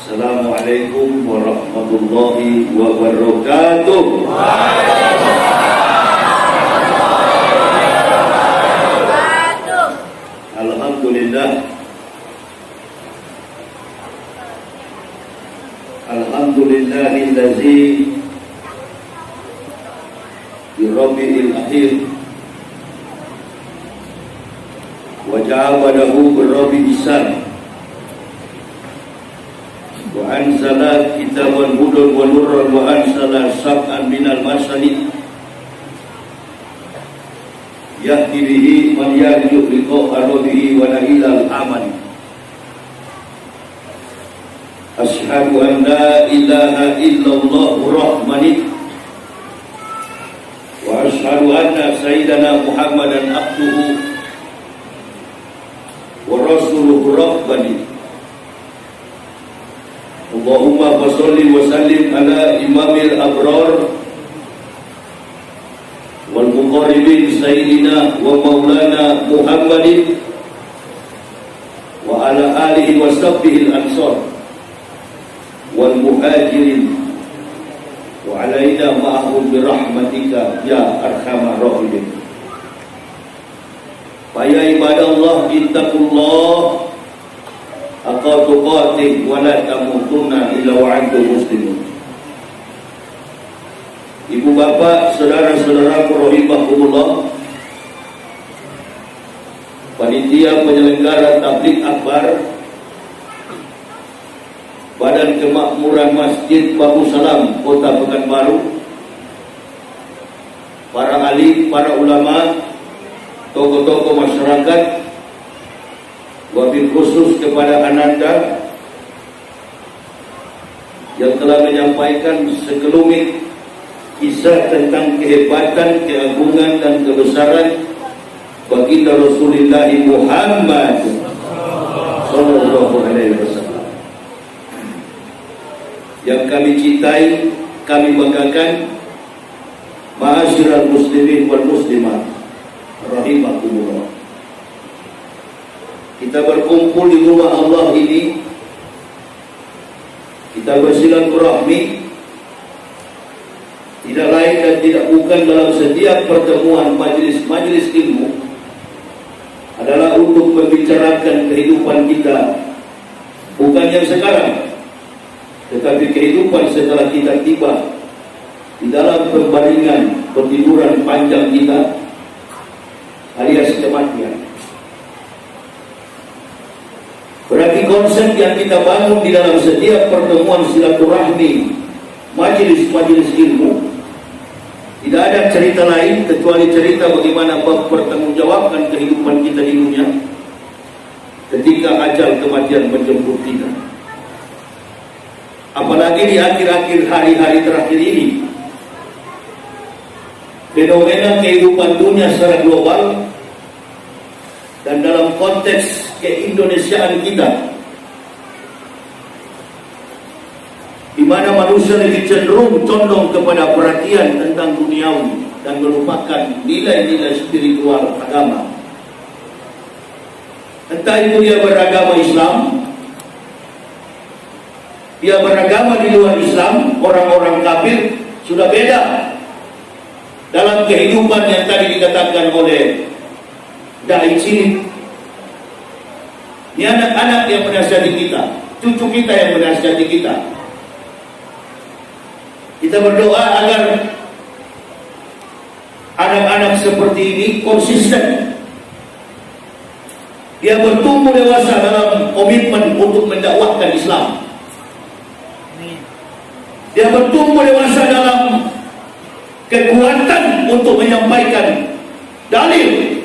Assalamualaikum warahmatullahi wabarakatuh. Alhamdulillah. Alhamdulillahillazi birabbil akhir wa ja'alahu birabbil isan wa anzala kitaban hudan wa nuran wa anzala sab'an minal masani yahdi bihi man yarju liqa rabbihi wa la ilal amali. Asyhadu an la ilaha illallah rahmani wa asyhadu anna sayyidana Muhammadan abduhu wa rasuluhu rabbani. Allahumma fasholli wa sallim ala imamil abrar wal muqarribin sayyidina wa maulana Muhammadin wa ala alihi wa sahbihi al-ansar wal muhajirin wa alaina ma'ahum birahmatika ya arhamar rahimin. Ya ibadallah ittaqullah haqqa tuqatih wa la tamutunna illa wa antum muslimun. Ibu bapak, saudara-saudara rahimahumullah, panitia penyelenggara tabligh akbar Badan Kemakmuran Masjid Babu Salam Kota Pekanbaru, para alim, para ulama, tokoh-tokoh masyarakat, wabil khusus kepada Ananda yang telah menyampaikan sekelumit kisah tentang kehebatan, keagungan dan kebesaran baginda Rasulullah Muhammad sallallahu alaihi wasallam yang kami cintai, kami banggakan. Ma'asyiral muslimin wal muslimat rahimakumullah. Kita berkumpul di rumah Allah ini, kita bersilaturahmi, tidak lain dan tidak bukan dalam setiap pertemuan majelis ilmu adalah untuk membicarakan kehidupan kita, bukan yang sekarang, tetapi kehidupan setelah kita tiba di dalam pembaringan pertiduran panjang kita alias kematian. Berarti konsep yang kita bangun di dalam setiap pertemuan silaturahmi majelis ilmu tidak ada cerita lain kecuali cerita bagaimana mempertanggungjawabkan kehidupan kita di dunia ketika ajal kematian menjemput kita. Apalagi di akhir-akhir hari-hari terakhir ini, fenomena kehidupan dunia secara global dan dalam konteks keindonesiaan kita, di mana manusia lebih cenderung condong kepada perhatian tentang duniawi dan melupakan nilai-nilai spiritual agama. Entah itu dia beragama Islam, dia beragama di luar Islam, orang-orang kafir, sudah beda dalam kehidupan yang tadi dikatakan oleh dai cilik. Ini anak-anak yang menasihati kita, cucu kita yang menasihati kita. Kita berdoa agar anak-anak seperti ini konsisten. Dia bertumbuh dewasa dalam komitmen untuk mendakwahkan Islam. Dia bertumbuh dewasa dalam kekuatan untuk menyampaikan dalil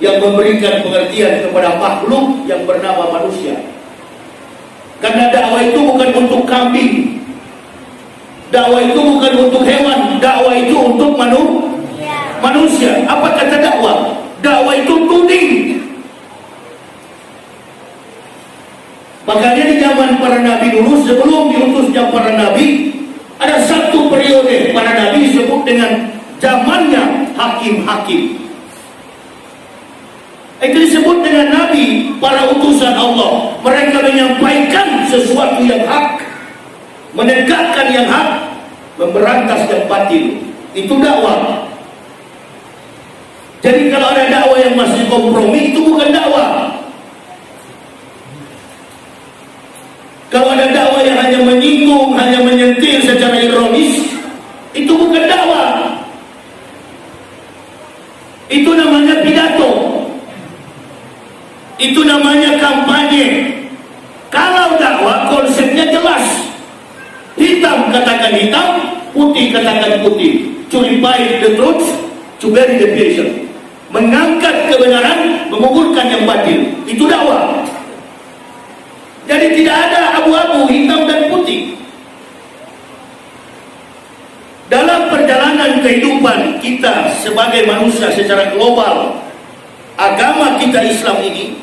yang memberikan pengertian kepada makhluk yang bernama manusia. Karena dakwah itu bukan untuk kambing, dakwah itu bukan untuk hewan, dakwah itu untuk manusia. Apa kata dakwah? Dakwah itu tuding. Makanya di zaman para nabi dulu, sebelum diutusnya para nabi, ada satu periode para nabi disebut dengan zamannya hakim-hakim. Itu disebut dengan Nabi, para utusan Allah. Mereka menyampaikan sesuatu yang hak, menegakkan yang hak, memberantas yang batil. Itu dakwah. Jadi kalau ada dakwah yang masih kompromi, itu bukan dakwah. Kalau ada dakwah yang hanya menyinggung, hanya menyentil secara ironis, itu bukan dakwah. Itu namanya pidato. Itu namanya kampanye. Kalau dakwah konsepnya jelas. Hitam katakan hitam, putih katakan putih. To revive the truth, to bury the fiction. Mengangkat kebenaran, menguburkan yang batil. Itu dakwah. Jadi tidak ada abu-abu, hitam dan putih. Dalam perjalanan kehidupan kita sebagai manusia secara global, agama kita Islam ini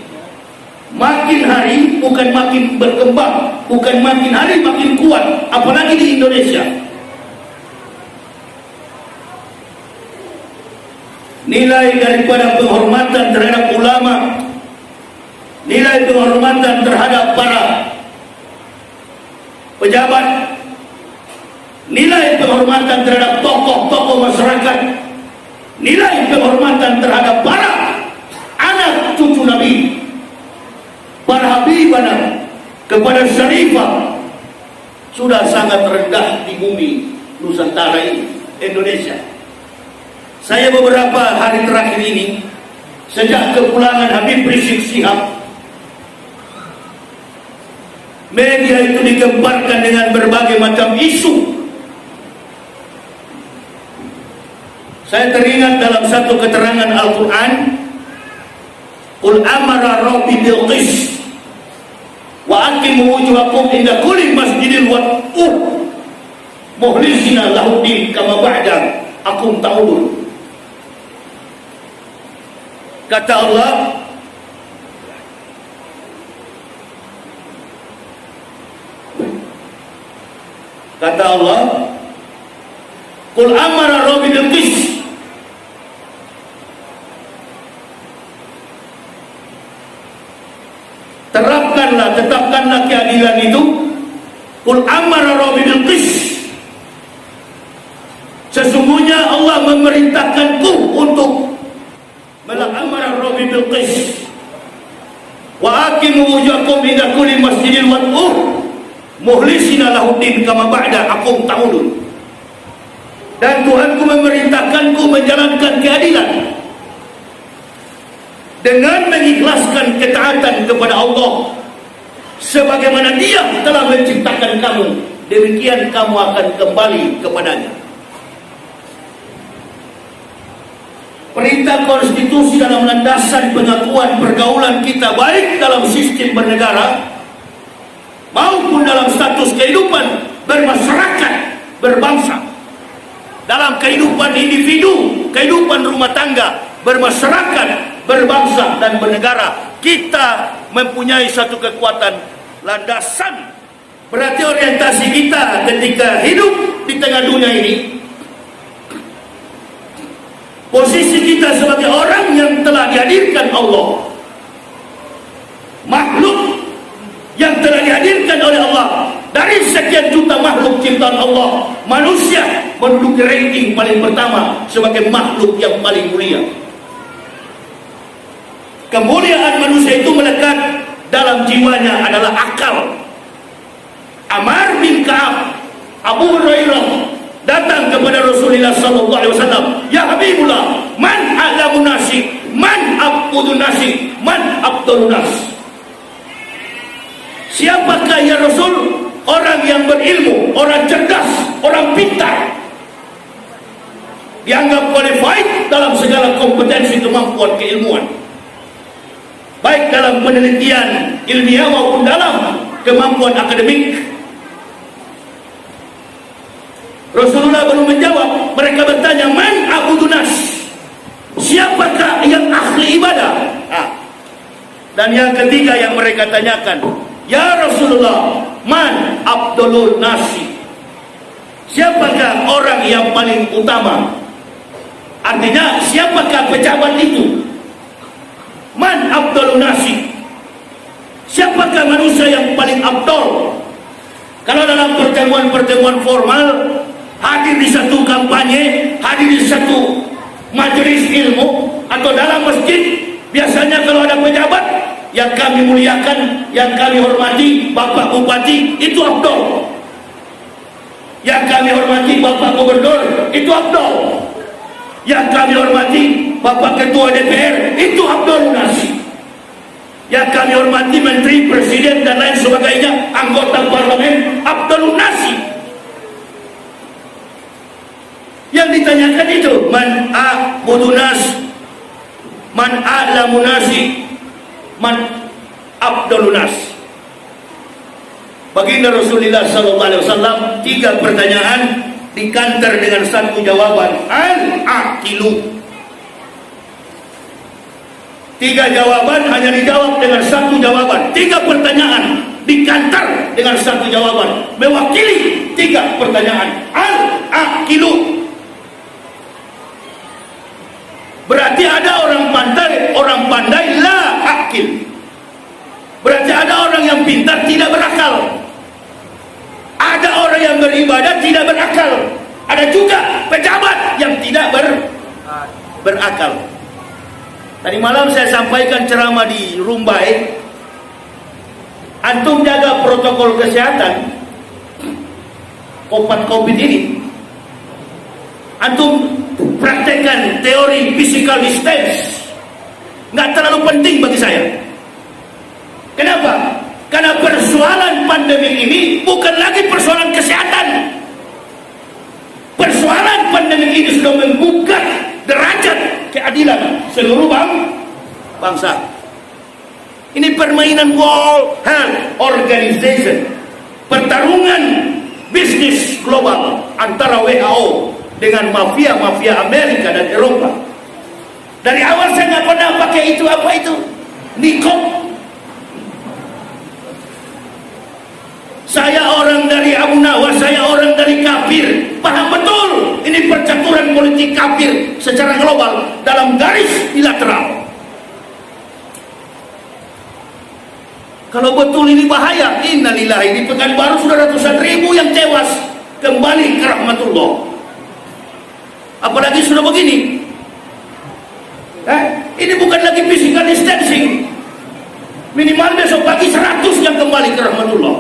makin hari bukan makin berkembang, bukan makin hari makin kuat, apalagi di Indonesia. Nilai daripada penghormatan terhadap ulama, nilai penghormatan terhadap para pejabat, nilai penghormatan terhadap tokoh-tokoh masyarakat, nilai penghormatan terhadap para anak cucu Nabi, para habibana, kepada syarifah, sudah sangat rendah di bumi Nusantara ini, Indonesia. Saya beberapa hari terakhir ini, sejak kepulangan Habib Rizik Syihab, media itu digemparkan dengan berbagai macam isu. Saya teringat dalam satu keterangan Al-Quran, Qul amara rabbi bil qist wa aqimu wujuhakum inda kulli masjidin wad'uh mukhlisina lahuddin kama ba'da akum ta'udun. Kata Allah, Qul amara rabbi bil qist, terapkanlah, tetapkanlah keadilan itu. Qul amara rabbi bil qist, sesungguhnya Allah memerintahkanku untuk amara rabbi bil qist wa aqimu wujuhakum inda kulli masjidin wad'uh mukhlisina lahuddin kama ba'da akum ta'udun. Dan Tuhanku memerintahkanku menjalankan keadilan dengan mengikhlaskan ketaatan kepada Allah sebagaimana Dia telah menciptakan kamu, demikian kamu akan kembali kepadanya. Perintah konstitusi dalam landasan pengakuan pergaulan kita, baik dalam sistem bernegara maupun dalam status kehidupan bermasyarakat, berbangsa, dalam kehidupan individu, kehidupan rumah tangga, bermasyarakat, berbangsa dan bernegara, kita mempunyai satu kekuatan landasan. Berarti orientasi kita ketika hidup di tengah dunia ini, posisi kita sebagai orang yang telah dihadirkan Allah, makhluk yang telah dihadirkan oleh Allah dari sekian juta makhluk ciptaan Allah, manusia menduduki ranking paling pertama sebagai makhluk yang paling mulia. Kemuliaan manusia itu melekat dalam jiwanya adalah akal. Amar bin Ka'ab, Abu Hurairah datang kepada Rasulullah sallallahu alaihi wasallam, "Ya Habibullah, man a'lamun nasi, man abudun nasi, man abdulun nas." Siapakah ya Rasul? Orang yang berilmu, orang cerdas, orang pintar, dianggap qualified dalam segala kompetensi, kemampuan, keilmuan, baik dalam penelitian ilmiah maupun dalam kemampuan akademik. Rasulullah belum menjawab. Mereka bertanya, man abudunas, siapakah yang ahli ibadah? Dan yang ketiga yang mereka tanyakan, ya Rasulullah, man abdulun nasi, siapakah orang yang paling utama? Artinya siapakah pejabat itu? Man afdalun nasi. Siapakah manusia yang paling afdal? Kalau dalam pertemuan-pertemuan formal, hadir di satu kampanye, hadir di satu majelis ilmu, atau dalam masjid, biasanya kalau ada pejabat yang kami muliakan, yang kami hormati, Bapak Bupati, itu afdal. Yang kami hormati Bapak Gubernur, itu afdal. Yang kami hormati Bapak Ketua DPR, itu afdalun nasi. Yang kami hormati Menteri, Presiden, dan lain sebagainya, anggota parlemen, afdalun nasi. Yang ditanyakan itu, man a'budun nas, man a'lamun nasi, man afdalun nas. Baginda Rasulullah SAW 3 pertanyaan dikantar dengan satu jawaban, al-aqilu. 3 jawaban hanya dijawab dengan satu jawaban. 3 pertanyaan dikantar dengan satu jawaban, mewakili 3 pertanyaan, al-aqilu. Berarti ada orang pandai la akil. Berarti ada orang yang pintar tidak berakal. Ada orang yang beribadah tidak berakal. Ada juga pejabat yang tidak berakal. Tadi malam saya sampaikan ceramah di Rumbai. Antum jaga protokol kesehatan COVID ini. Antum praktekkan teori physical distance. Nggak terlalu penting bagi saya. Kenapa? Karena persoalan pandemi ini bukan lagi persoalan kesehatan. Persoalan pandemi ini sudah menggugat derajat keadilan seluruh bangsa. Ini permainan World Health Organization, pertarungan bisnis global antara WHO dengan mafia-mafia Amerika dan Eropa. Dari awal saya nggak pernah pakai itu, apa itu? Nikop. Saya orang dari Abu Nawas, saya orang dari kafir. Paham betul ini percaturan politik kafir secara global dalam garis bilateral. Kalau betul ini bahaya, innalillahi, di Pekanbaru sudah ratusan ribu yang tewas kembali ke rahmatullah. Apalagi sudah begini. Ini bukan lagi physical distancing. Minimal besok pagi 100 yang kembali ke rahmatullah.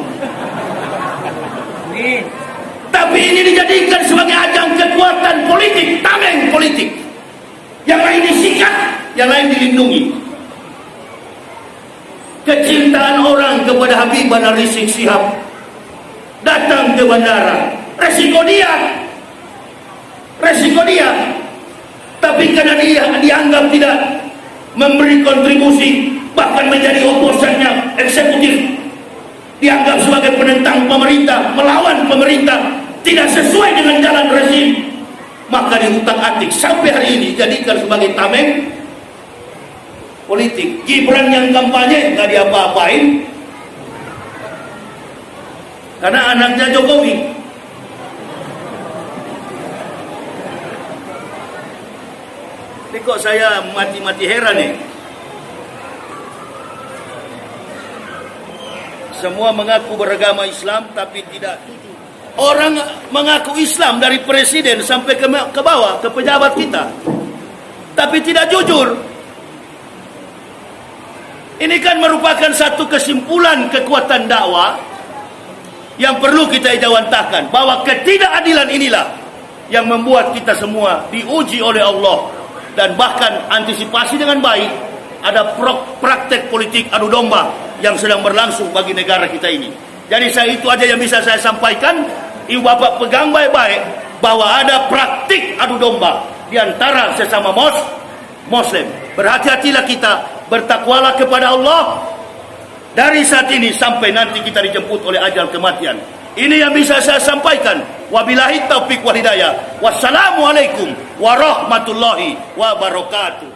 Tapi ini dijadikan sebagai ajang kekuatan politik, tameng politik. Yang lain disikat, yang lain dilindungi. Kecintaan orang kepada Habibie Rizik Syihab datang ke bandara, resiko dia. Tapi karena dia dianggap tidak memberi kontribusi, bahkan menjadi oposannya eksekutif, dianggap sebagai penentang pemerintah, melawan pemerintah, tidak sesuai dengan jalan rezim, maka diutak-atik sampai hari ini jadikan sebagai tameng politik. Gibran yang kampanye nggak diapa-apain karena anaknya Jokowi. Ini kok saya mati-mati heran nih. Semua mengaku beragama Islam tapi tidak. Orang mengaku Islam dari presiden sampai ke bawah, ke pejabat kita, tapi tidak jujur. Ini kan merupakan satu kesimpulan kekuatan dakwah yang perlu kita ejawantahkan, bahwa ketidakadilan inilah yang membuat kita semua diuji oleh Allah, dan bahkan antisipasi dengan baik ada praktek politik adu domba yang sedang berlangsung bagi negara kita ini. Jadi itu aja yang bisa saya sampaikan. Ibu bapak pegang baik-baik bahwa ada praktik adu domba di antara sesama Muslim. Berhati-hatilah kita, bertakwalah kepada Allah dari saat ini sampai nanti kita dijemput oleh ajal kematian. Ini yang bisa saya sampaikan. Wabillahi taufiq wal hidayah. Wassalamualaikum warahmatullahi wabarakatuh.